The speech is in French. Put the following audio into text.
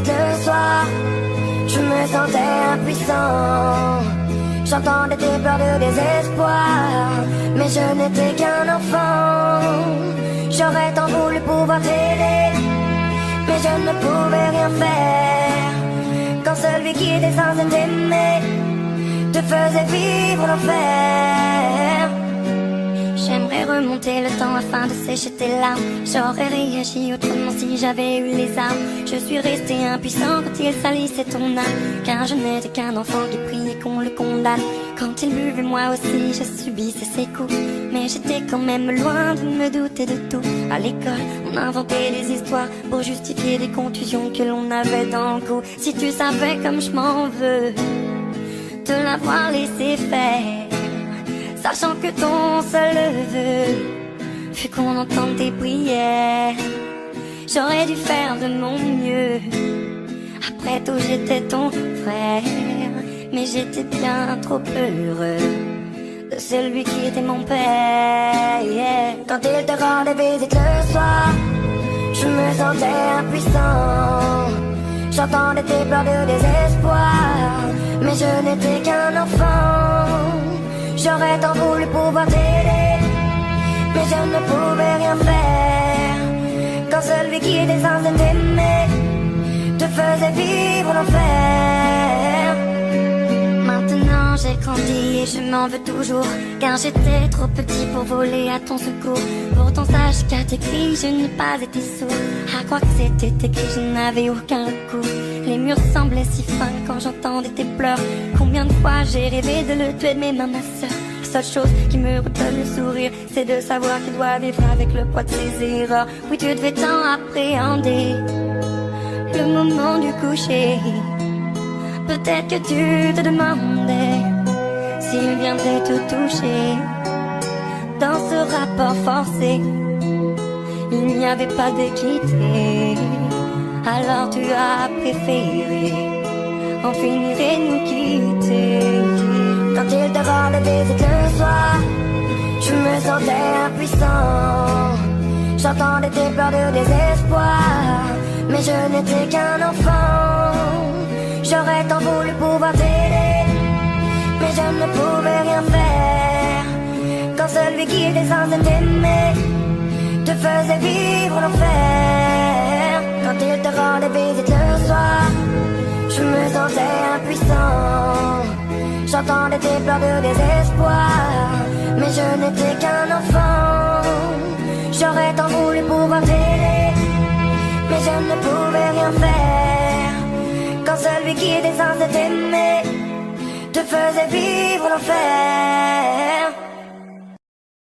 visite le soir, je me sentais impuissant. J'entendais tes pleurs de désespoir, mais je n'étais qu'un enfant. J'aurais tant voulu pouvoir t'aider, mais je ne pouvais rien faire. Quand celui qui était censé t'aimer te faisait vivre l'enfer. J'aimerais remonter le temps afin de sécher tes larmes. J'aurais réagi autrement si j'avais eu les armes. Je suis resté impuissant quand il salissait ton âme, car je n'étais qu'un enfant qui priait qu'on le condamne. Quand il buvait, moi aussi je subissais ses coups, mais j'étais quand même loin de me douter de tout. À l'école, on inventait des histoires pour justifier des contusions que l'on avait dans le cou. Si tu savais comme je m'en veux de l'avoir laissé faire, sachant que ton seul vœu fut qu'on entende tes prières. J'aurais dû faire de mon mieux. Après tout, j'étais ton frère, mais j'étais bien trop heureux de celui qui était mon père. Quand il te rendait visite le soir, je me sentais impuissant. J'entendais tes pleurs de désespoir, mais je n'étais qu'un enfant. J'aurais tant voulu pouvoir t'aider, mais je ne pouvais rien faire. Quand celui qui était censé t'aimer te faisait vivre l'enfer. Maintenant j'ai grandi et je m'en veux toujours, car j'étais trop petit pour voler à ton secours. Pourtant sache qu'à tes cris je n'ai pas été sourd. À croire que c'était écrit, je n'avais aucun recours. Les murs semblaient si fins quand j'entendais tes pleurs. Combien de fois j'ai rêvé de le tuer de mes mains, ma sœur. La seule chose qui me redonne le sourire, c'est de savoir qu'il doit vivre avec le poids de ses erreurs. Oui, tu devais tant appréhender le moment du coucher. Peut-être que tu te demandais s'il viendrait te toucher. Dans ce rapport forcé, il n'y avait pas d'équité. Alors tu as préféré en finir et nous quitter. Quand il te rendait visite le soir, je me sentais impuissant. J'entendais tes pleurs de désespoir, mais je n'étais qu'un enfant. J'aurais tant voulu pouvoir t'aider, mais je ne pouvais rien faire. Quand celui qui était censé t'aimer te faisait vivre l'enfer. Quand il te rendait visite le soir, je me sentais impuissant. J'entendais tes pleurs de désespoir, mais je n'étais qu'un enfant. J'aurais tant voulu pouvoir t'aider, mais je ne pouvais rien faire. Quand celui qui était censé t'aimer te faisait vivre l'enfer.